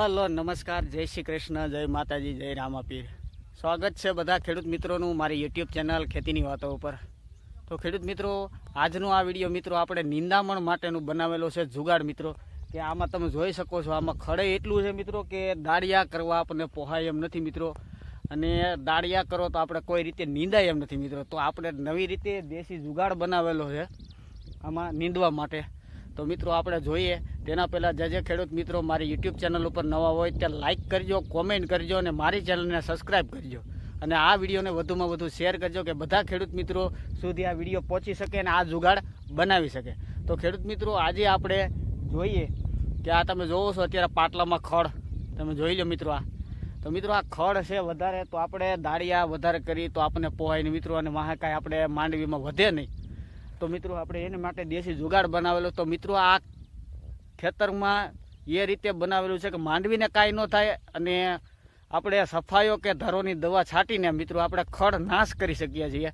Hello નમસ્કાર, જય શ્રી કૃષ્ણ, જય માતાજી, જય રામાપીર। સ્વાગત છે બધા ખેડૂત મિત્રોનું મારી યુટ્યુબ ચેનલ ખેતીની વાતો ઉપર। તો ખેડૂત મિત્રો, આજનો આ વિડીયો મિત્રો આપણે નિંદામણ માટેનું બનાવેલો છે જુગાડ મિત્રો। કે આમાં તમે જોઈ શકો છો, આમાં ખડે એટલું છે મિત્રો કે દાળિયા કરવા આપણને પોહાય એમ નથી મિત્રો। અને દાળિયા કરો તો આપણે કોઈ રીતે નીંદાય એમ નથી મિત્રો। તો આપણે નવી રીતે દેશી જુગાડ બનાવેલો છે આમાં નીંદવા માટે। તો મિત્રો આપણે જોઈએ તેના પહેલાં જે ખેડૂત મિત્રો મારી યુટ્યુબ ચેનલ ઉપર નવા હોય તે લાઇક કરજો, કોમેન્ટ કરજો અને મારી ચેનલને સબસ્ક્રાઈબ કરજો। અને આ વિડીયોને વધુમાં વધુ શેર કરજો કે બધા ખેડૂત મિત્રો સુધી આ વિડીયો પહોંચી શકે અને આ જુગાડ બનાવી શકે। તો ખેડૂત મિત્રો, આજે આપણે જોઈએ કે આ તમે જોવો છો અત્યારે પાટલામાં ખડ તમે જોઈ લો મિત્રો। આ તો મિત્રો આ ખડ છે વધારે, તો આપણે દાળિયા વધારે કરી તો આપણને પોહાય નહીં મિત્રો, અને વાહ કાંઈ આપણે માંડવીમાં વધે નહીં। તો મિત્રો આપણે એને માટે દેશી જુગાડ બનાવેલો। તો મિત્રો આ ખેતરમાં એ રીતે બનાવેલું છે કે માંડવીને કાંઈ ન થાય અને આપણે સફાઈઓ કે ધરોની દવા છાંટીને મિત્રો આપણે ખડ નાશ કરી શકીએ છીએ।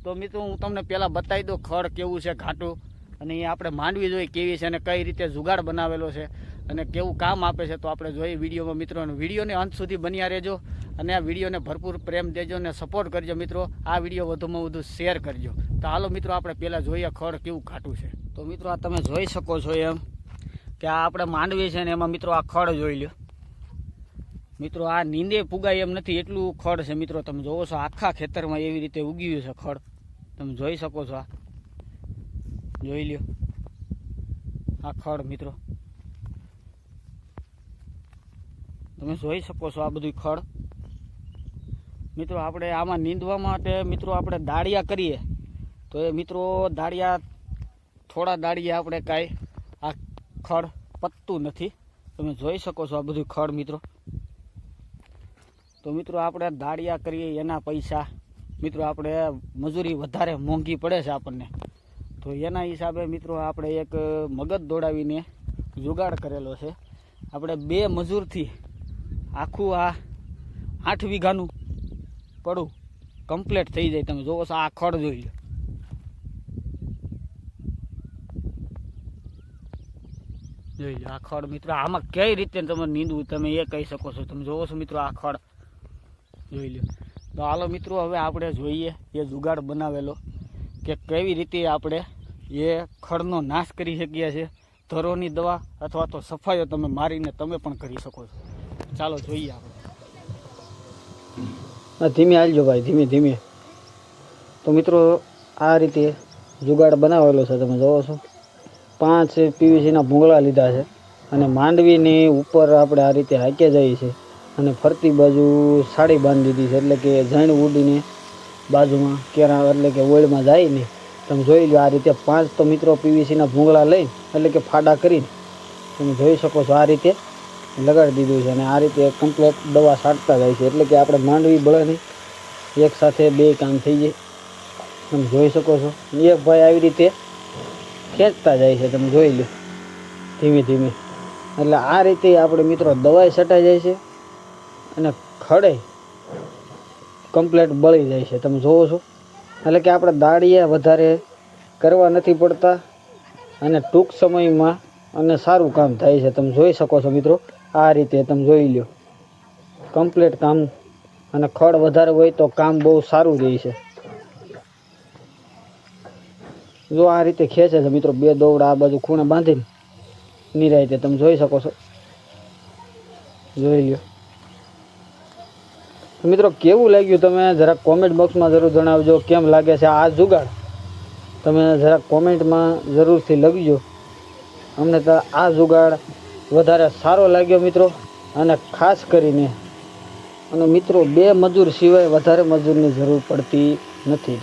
તો મિત્રો હું તમને પહેલાં બતાવી દઉં ખડ કેવું છે ઘાટું, અને એ આપણે માંડવી જોઈએ કેવી છે અને કઈ રીતે જુગાડ બનાવેલો છે અને કેવું કામ આપે છે। તો આપણે જોઈએ વિડીયોમાં મિત્રો, વિડીયોને અંત સુધી બન્યા રહેજો અને આ વિડીયોને ભરપૂર પ્રેમ દેજો અને સપોર્ટ કરજો મિત્રો। આ વિડીયો વધુમાં વધુ શેર કરજો। તો હાલો મિત્રો આપણે પહેલાં જોઈએ ખડ કેવું ઘાટું છે। તો મિત્રો આ તમે જોઈ શકો છો એમ કે આ આપણે માંડવી છે ને એમાં મિત્રો આ ખડ જોઈ લો મિત્રો। આ નીંદે પુગાય એમ નથી એટલું ખડ છે મિત્રો। તમે જોવો છો આખા ખેતરમાં એવી રીતે ઉગ્યું છે ખડ, તમે જોઈ શકો છો। આ જોઈ લ્યો આ ખડ મિત્રો, તમે જોઈ શકો છો આ બધું ખડ મિત્રો। આપણે આમાં નીંદવા માટે મિત્રો આપણે દાળિયા કરીએ તો એ મિત્રો દાળિયા થોડા દાળિયા આપણે કાંઈ આ ખડ પતતું નથી, તમે જોઈ શકો છો આ બધું ખડ મિત્રો। તો મિત્રો આપણે દાળિયા કરીએ એના પૈસા મિત્રો આપણે મજૂરી વધારે મોંઘી પડે છે આપણને। તો એના હિસાબે મિત્રો આપણે એક મગજ દોડાવીને જુગાડ કરેલો છે। આપણે 2 મજૂરથી આખું આ 8 વીઘાનું પડું કમ્પ્લીટ થઈ જાય। તમે જોવો છો આ ખડ જોઈ લો, જોઈ લો આ ખડ મિત્રો। આમાં કઈ રીતે તમે નીંદવું તમે એ કહી શકો છો, તમે જોવો છો મિત્રો આ ખડ જોઈ લો। તો હાલો મિત્રો હવે આપણે જોઈએ એ જુગાડ બનાવેલો કે કેવી રીતે આપણે એ ખડનો નાશ કરી શકીએ છીએ। ધરોની દવા અથવા તો સફાઈઓ તમે મારીને તમે પણ કરી શકો છો। ચાલો જોઈએ આપણે। ધીમે હાલજો ભાઈ, ધીમે ધીમે। તો મિત્રો આ રીતે જુગાડ બનાવેલો છે, તમે જોવો છો 5 પીવીસીના ભૂંગળા લીધા છે અને માંડવીની ઉપર આપણે આ રીતે હાંકે જઈએ છે અને ફરતી બાજુ સાડી બાંધી દીધી છે, એટલે કે ઝાણ ઉડીને બાજુમાં કેરા એટલે કે ઓળમાં જાય નહીં। તમે જોઈ લો આ રીતે 5 તો મિત્રો પીવીસીના ભૂંગળા લઈ એટલે કે ફાડા કરીને તમે જોઈ શકો છો આ રીતે લગાડી દીધું છે અને આ રીતે કમ્પ્લેટ દવા છાંટતા જાય છે, એટલે કે આપણે માંડવી બળે નહીં, એક સાથે 2 કામ થઈ જાય। તમે જોઈ શકો છો એક ભાઈ આવી રીતે ખેંચતા જાય છે, તમે જોઈ લો ધીમે ધીમે। એટલે આ રીતે આપણે મિત્રો દવાઈ છટાઈ જાય છે અને ખડે કમ્પ્લેટ બળી જાય છે, તમે જોવો છો। એટલે કે આપણે દાળિયા વધારે કરવા નથી પડતા અને ટૂંક સમયમાં અને સારું કામ થાય છે, તમે જોઈ શકો છો મિત્રો। આ રીતે તમે જોઈ લો કમ્પ્લીટ કામ, અને ખડ વધારે હોય તો કામ બહુ સારું રહે છે। જો આ રીતે ખેંચે છે મિત્રો, 2 દોવડા આ બાજુ ખૂણે બાંધીને નિરાયતે તમે જોઈ શકો છો, જોઈ લો। મિત્રો કેવું લાગ્યું તમે જરાક કોમેન્ટ બોક્સમાં જરૂર જણાવજો, કેમ લાગે છે આ જુગાડ તમે જરાક કોમેન્ટમાં જરૂરથી લખજો। અમને તો આ જુગાડ વધારે સારો લાગ્યો મિત્રો, અને ખાસ કરીને અને મિત્રો 2 મજૂર સિવાય વધારે મજૂરની જરૂર પડતી નથી।